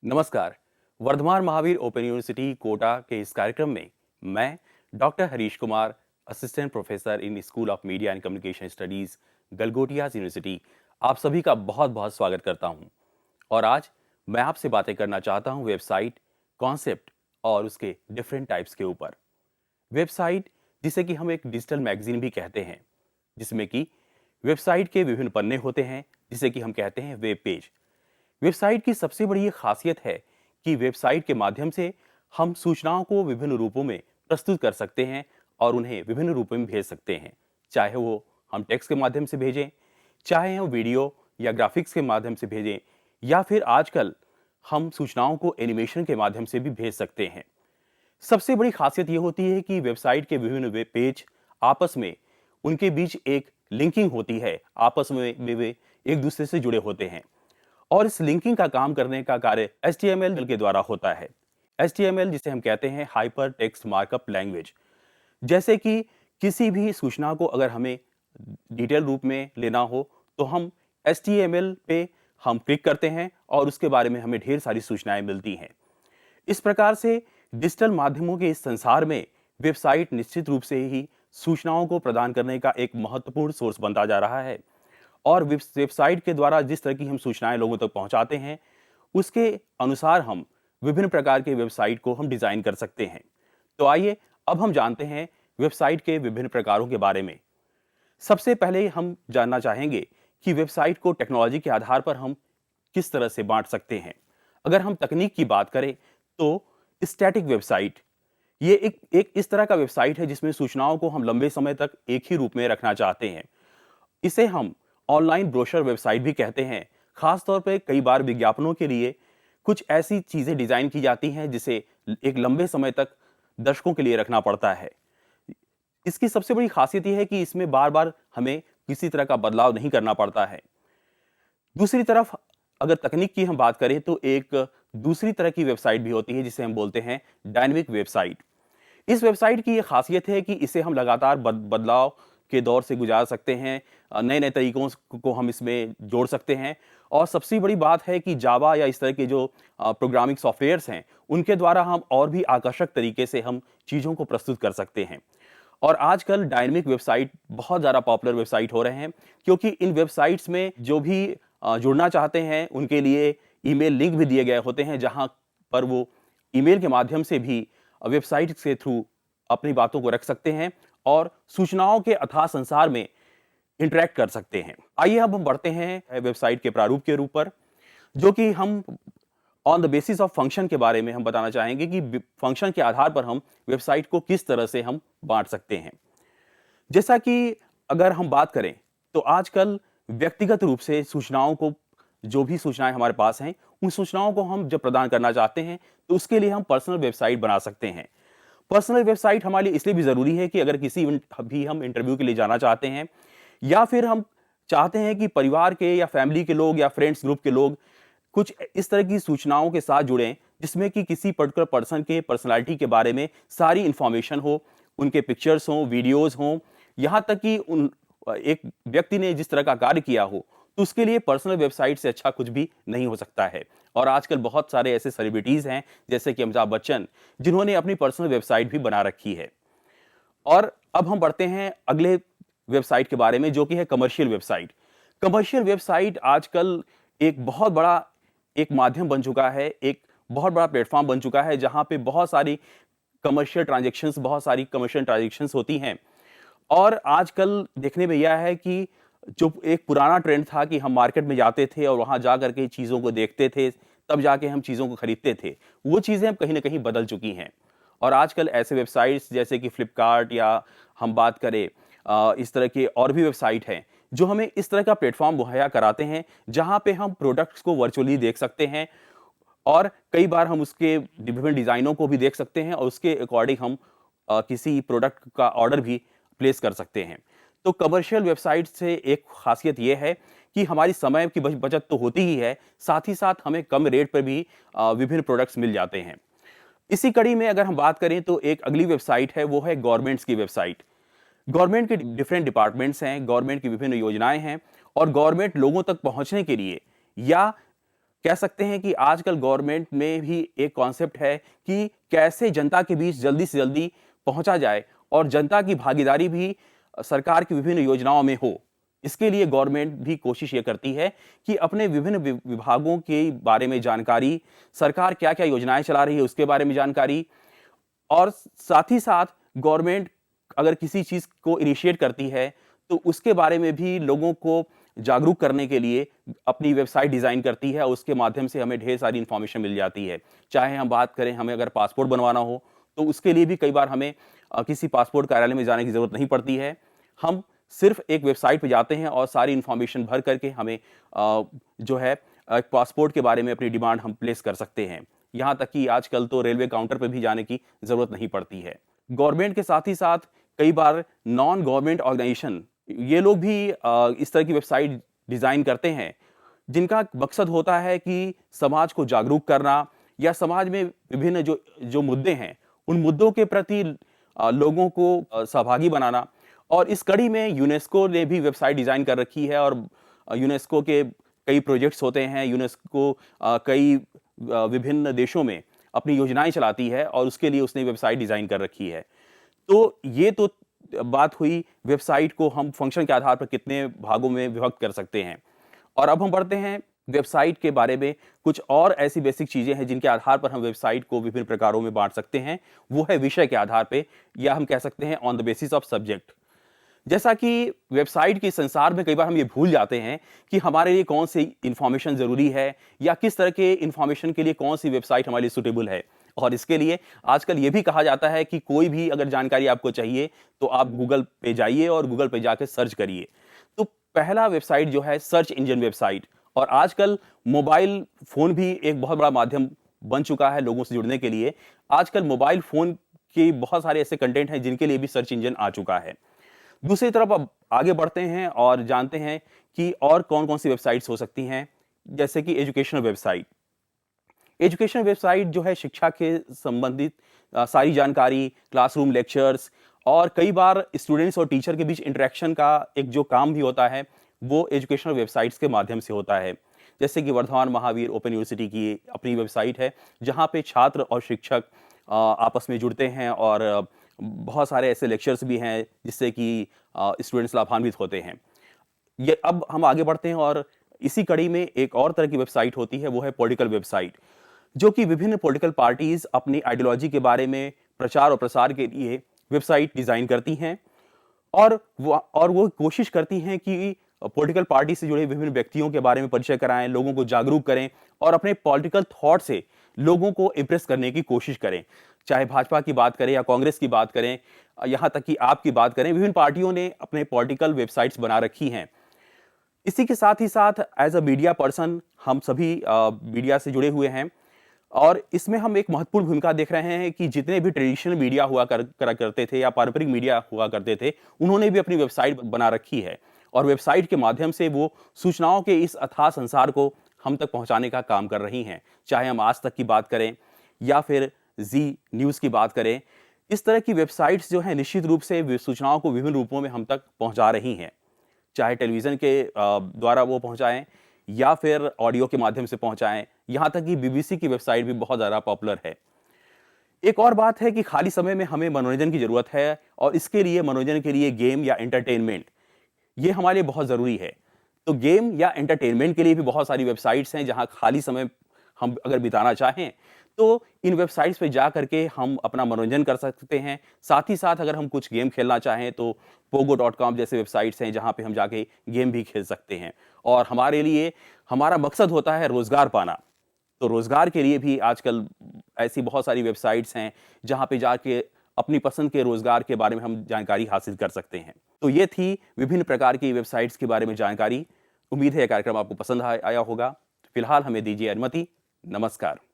नमस्कार। Varthaman Mahavir open university Kota के इस कार्यक्रम में मैं doctor Harish Kumar, assistant professor in school of media and communication studies, Galgotia university, आप सभी का बहुत बहुत स्वागत करता हूं। और आज मैं आपसे बातें करना चाहता हूं वेबसाइट, कॉन्सेप्ट और उसके डिफरेंट टाइप्स के ऊपर। वेबसाइट, जिसे कि हम एक डिजिटल मैगजीन भी कहते हैं, जिसमें कि वेबसाइट के विभिन्न पन्ने होते हैं, जिसे कि हम कहते हैं वेब पेज। वेबसाइट की सबसे बड़ी ये खासियत है कि वेबसाइट के माध्यम से हम सूचनाओं को विभिन्न रूपों में प्रस्तुत कर सकते हैं और उन्हें विभिन्न रूपों में भेज सकते हैं। चाहे वो हम टेक्स्ट के माध्यम से भेजें, चाहे हम वीडियो या ग्राफिक्स के माध्यम से भेजें, या फिर आजकल हम सूचनाओं को एनिमेशन के माध्यम से भी भेज सकते हैं। सबसे बड़ी खासियत ये होती है कि वेबसाइट के विभिन्न वेब पेज आपस में, उनके बीच एक लिंकिंग होती है, आपस में वे एक दूसरे से जुड़े होते हैं। और इस लिंकिंग का काम करने का कार्य HTML के द्वारा होता है। HTML, जिसे हम कहते हैं हाइपर टेक्स्ट मार्कअप लैंग्वेज। जैसे कि किसी भी सूचना को अगर हमें डिटेल रूप में लेना हो तो हम HTML पे हम क्लिक करते हैं और उसके बारे में हमें ढेर सारी सूचनाएं मिलती हैं। इस प्रकार से डिजिटल माध्यमों के इस संसार में वेबसाइट निश्चित रूप से ही सूचनाओं को प्रदान करने का एक महत्वपूर्ण सोर्स बनता जा रहा है। और वेबसाइट के द्वारा जिस तरह की हम सूचनाएं लोगों तक पहुंचाते हैं, उसके अनुसार हम विभिन्न प्रकार के वेबसाइट को हम डिजाइन कर सकते हैं। तो आइए अब हम जानते हैं वेबसाइट के विभिन्न प्रकारों के बारे में। सबसे पहले हम जानना चाहेंगे कि वेबसाइट को टेक्नोलॉजी के आधार पर हम किस तरह से बांट सकते हैं। अगर हम तकनीक की बात करें तो स्टैटिक वेबसाइट, ये एक इस तरह का वेबसाइट है जिसमें सूचनाओं को हम लंबे समय तक एक ही रूप में रखना चाहते हैं। इसे हम ऑनलाइन ब्रोशर वेबसाइट भी कहते हैं। खास तौर पे कई बार विज्ञापनों के लिए कुछ ऐसी चीजें डिजाइन की जाती हैं जिसे एक लंबे समय तक दर्शकों के लिए रखना पड़ता है। इसकी सबसे बड़ी खासियत यह है कि इसमें बार बार हमें किसी तरह का बदलाव नहीं करना पड़ता है। दूसरी तरफ अगर तकनीक की हम बात करें तो एक दूसरी तरह की वेबसाइट भी होती है जिसे हम बोलते हैं डायनेमिक वेबसाइट। इस वेबसाइट की ये खासियत है कि इसे हम लगातार बदलाव के दौर से गुजार सकते हैं, नए नए तरीकों को हम इसमें जोड़ सकते हैं। और सबसे बड़ी बात है कि जावा या इस तरह के जो प्रोग्रामिंग सॉफ्टवेयर्स हैं, उनके द्वारा हम और भी आकर्षक तरीके से हम चीज़ों को प्रस्तुत कर सकते हैं। और आजकल डायनेमिक वेबसाइट बहुत ज़्यादा पॉपुलर वेबसाइट हो रहे हैं, क्योंकि इन वेबसाइट्स में जो भी जुड़ना चाहते हैं उनके लिए ईमेल लिंक भी दिए गए होते हैं, जहां पर वो ईमेल के माध्यम से भी वेबसाइट के थ्रू अपनी बातों को रख सकते हैं और सूचनाओं के अथाह संसार में इंटरेक्ट कर सकते हैं। आइए अब हम बढ़ते हैं वेबसाइट के प्रारूप के ऊपर, जो कि हम on the basis of function के बारे में हम बताना चाहेंगे कि फंक्शन के आधार पर हम वेबसाइट को किस तरह से हम बांट सकते हैं। जैसा कि अगर हम बात करें तो आजकल व्यक्तिगत रूप से सूचनाओं को, जो भी सूचनाएं हमारे पास हैं, उन सूचनाओं को हम जब प्रदान करना चाहते हैं तो उसके लिए हम पर्सनल वेबसाइट बना सकते हैं। पर्सनल वेबसाइट हमारे लिए इसलिए भी ज़रूरी है कि अगर किसी भी हम इंटरव्यू के लिए जाना चाहते हैं, या फिर हम चाहते हैं कि परिवार के या फैमिली के लोग या फ्रेंड्स ग्रुप के लोग कुछ इस तरह की सूचनाओं के साथ जुड़ें जिसमें कि किसी पर्टिकुलर पर्सन के पर्सनालिटी के बारे में सारी इंफॉर्मेशन हो, उनके पिक्चर्स हों, वीडियोस हों, यहाँ तक कि उन एक व्यक्ति ने जिस तरह का कार्य किया हो, तो उसके लिए पर्सनल वेबसाइट से अच्छा कुछ भी नहीं हो सकता है। और आजकल बहुत सारे ऐसे सेलिब्रिटीज़ हैं जैसे कि अमिताभ बच्चन, जिन्होंने अपनी पर्सनल वेबसाइट भी बना रखी है। और अब हम बढ़ते हैं अगले वेबसाइट के बारे में, जो कि है कमर्शियल वेबसाइट। कमर्शियल वेबसाइट आजकल एक बहुत बड़ा एक माध्यम बन चुका है, एक बहुत बड़ा प्लेटफॉर्म बन चुका है, जहां पे बहुत सारी कमर्शियल ट्रांजैक्शंस होती हैं। और आजकल देखने में यह है कि जो एक पुराना ट्रेंड था कि हम मार्केट में जाते थे और वहां जा करके चीज़ों को देखते थे, तब जाके हम चीज़ों को खरीदते थे, वो चीज़ें अब कहीं ना कहीं बदल चुकी हैं। और आजकल ऐसे वेबसाइट्स जैसे कि फ्लिपकार्ट, या हम बात करें इस तरह के और भी वेबसाइट हैं जो हमें इस तरह का प्लेटफॉर्म मुहैया कराते हैं, जहां पे हम प्रोडक्ट्स को वर्चुअली देख सकते हैं और कई बार हम उसके विभिन्न डिज़ाइनों को भी देख सकते हैं और उसके अकॉर्डिंग हम किसी प्रोडक्ट का ऑर्डर भी प्लेस कर सकते हैं। तो कमर्शियल वेबसाइट से एक खासियत ये है कि हमारी समय की बचत तो होती ही है, साथ ही साथ हमें कम रेट पर भी विभिन्न प्रोडक्ट्स मिल जाते हैं। इसी कड़ी में अगर हम बात करें तो एक अगली वेबसाइट है, वो है गवर्नमेंट्स की वेबसाइट। गवर्नमेंट के डिफरेंट डिपार्टमेंट्स हैं, गवर्नमेंट की विभिन्न योजनाएं हैं, और गवर्नमेंट लोगों तक पहुंचने के लिए या कह सकते हैं कि आजकल गवर्नमेंट में भी एक कॉन्सेप्ट है कि कैसे जनता के बीच जल्दी से जल्दी पहुंचा जाए और जनता की भागीदारी भी सरकार की विभिन्न योजनाओं में हो। इसके लिए गवर्नमेंट भी कोशिश ये करती है कि अपने विभिन्न विभागों के बारे में जानकारी, सरकार क्या-क्या योजनाएं चला रही है उसके बारे में जानकारी और साथ ही साथ गवर्नमेंट अगर किसी चीज़ को इनिशिएट करती है, तो उसके बारे में भी लोगों को जागरूक करने के लिए अपनी वेबसाइट डिज़ाइन करती है और उसके माध्यम से हमें ढेर सारी इन्फॉर्मेशन मिल जाती है। चाहे हम बात करें हमें अगर पासपोर्ट बनवाना हो, तो उसके लिए भी कई बार हमें किसी पासपोर्ट कार्यालय में जाने की ज़रूरत नहीं पड़ती है। हम सिर्फ़ एक वेबसाइट पे जाते हैं और सारी इन्फॉर्मेशन भर करके हमें जो है पासपोर्ट के बारे में अपनी डिमांड हम प्लेस कर सकते हैं। यहाँ तक कि आजकल तो रेलवे काउंटर पे भी जाने की ज़रूरत नहीं पड़ती है। गवर्नमेंट के साथ ही साथ कई बार नॉन गवर्नमेंट ऑर्गेनाइजेशन ये लोग भी इस तरह की वेबसाइट डिज़ाइन करते हैं, जिनका मकसद होता है कि समाज को जागरूक करना या समाज में विभिन्न जो मुद्दे हैं, उन मुद्दों के प्रति लोगों को सहभागी बनाना। और इस कड़ी में यूनेस्को ने भी वेबसाइट डिज़ाइन कर रखी है और यूनेस्को के कई प्रोजेक्ट्स होते हैं। यूनेस्को कई विभिन्न देशों में अपनी योजनाएं चलाती है और उसके लिए उसने वेबसाइट डिज़ाइन कर रखी है। तो ये तो बात हुई वेबसाइट को हम फंक्शन के आधार पर कितने भागों में विभक्त कर सकते हैं। और अब हम बढ़ते हैं वेबसाइट के बारे में कुछ और ऐसी बेसिक चीज़ें हैं जिनके आधार पर हम वेबसाइट को विभिन्न प्रकारों में बांट सकते हैं। वो है विषय के आधार पे या हम कह सकते हैं on the basis of subject. जैसा कि वेबसाइट के संसार में कई बार हम ये भूल जाते हैं कि हमारे लिए कौन सी इंफॉर्मेशन ज़रूरी है या किस तरह के इंफॉर्मेशन के लिए कौन सी वेबसाइट हमारे लिए सूटेबल है। और इसके लिए आजकल ये भी कहा जाता है कि कोई भी अगर जानकारी आपको चाहिए तो आप गूगल पे जाइए और गूगल पे जाकर सर्च करिए। तो पहला वेबसाइट जो है सर्च इंजन वेबसाइट। और आजकल मोबाइल फ़ोन भी एक बहुत बड़ा माध्यम बन चुका है लोगों से जुड़ने के लिए। आजकल मोबाइल फ़ोन के बहुत सारे ऐसे कंटेंट हैं जिनके लिए भी सर्च इंजन आ चुका है। दूसरी तरफ अब आगे बढ़ते हैं और जानते हैं कि और कौन-कौन सी वेबसाइट्स हो सकती हैं, जैसे कि एजुकेशनल वेबसाइट। एजुकेशनल वेबसाइट जो है शिक्षा के संबंधित सारी जानकारी, क्लासरूम लेक्चर्स और कई बार स्टूडेंट्स और टीचर के बीच इंटरेक्शन का एक जो काम भी होता है, वो एजुकेशनल वेबसाइट्स के माध्यम से होता है। जैसे कि वर्धमान महावीर ओपन यूनिवर्सिटी की अपनी वेबसाइट है, जहाँ पे छात्र और शिक्षक आपस में जुड़ते हैं और बहुत सारे ऐसे लेक्चर्स भी हैं जिससे कि स्टूडेंट्स लाभान्वित होते हैं। ये अब हम आगे बढ़ते हैं और इसी कड़ी में एक और तरह की वेबसाइट होती है, वो है पॉलिटिकल वेबसाइट, जो कि विभिन्न पॉलिटिकल पार्टीज अपनी आइडियोलॉजी के बारे में प्रचार और प्रसार के लिए वेबसाइट डिज़ाइन करती हैं और वो कोशिश करती हैं कि पॉलिटिकल पार्टी से जुड़े विभिन्न व्यक्तियों के बारे में परिचय कराएं, लोगों को जागरूक करें और अपने पॉलिटिकल थॉट से लोगों को इम्प्रेस करने की कोशिश करें। चाहे भाजपा की बात करें या कांग्रेस की बात करें, यहाँ तक कि आप की बात करें, विभिन्न पार्टियों ने अपने पॉलिटिकल वेबसाइट्स बना रखी हैं। इसी के साथ ही साथ एज अ मीडिया पर्सन हम सभी मीडिया से जुड़े हुए हैं और इसमें हम एक महत्वपूर्ण भूमिका देख रहे हैं कि जितने भी ट्रेडिशनल मीडिया हुआ करा करते थे या पारंपरिक मीडिया हुआ करते थे, उन्होंने भी अपनी वेबसाइट बना रखी है और वेबसाइट के माध्यम से वो सूचनाओं के इस अथाह संसार को हम तक पहुंचाने का काम कर रही हैं। चाहे हम आज तक की बात करें या फिर जी न्यूज़ की बात करें, इस तरह की वेबसाइट्स जो हैं निश्चित रूप से सूचनाओं को विभिन्न रूपों में हम तक पहुंचा रही हैं। चाहे टेलीविज़न के द्वारा वो पहुंचाएं या फिर ऑडियो के माध्यम से पहुंचाएं, यहाँ तक कि बीबीसी की वेबसाइट भी बहुत ज़्यादा पॉपुलर है। एक और बात है कि खाली समय में हमें मनोरंजन की ज़रूरत है और इसके लिए मनोरंजन के लिए गेम या एंटरटेनमेंट, ये हमारे लिए बहुत ज़रूरी है। तो गेम या एंटरटेनमेंट के लिए भी बहुत सारी वेबसाइट्स हैं जहाँ खाली समय हम अगर बिताना चाहें तो इन वेबसाइट्स पे जा करके हम अपना मनोरंजन कर सकते हैं। साथ ही साथ अगर हम कुछ गेम खेलना चाहें तो pogo.com जैसे वेबसाइट्स हैं जहाँ पे हम जाके गेम भी खेल सकते हैं। और हमारे लिए हमारा मकसद होता है रोज़गार पाना। तो रोज़गार के लिए भी आजकल ऐसी बहुत सारी वेबसाइट्स हैं जहाँ पे जाके अपनी पसंद के रोज़गार के बारे में हम जानकारी हासिल कर सकते हैं। तो ये थी विभिन्न प्रकार की वेबसाइट्स के बारे में जानकारी। उम्मीद है यह कार्यक्रम आपको पसंद आया होगा। फिलहाल हमें दीजिए अनुमति। नमस्कार।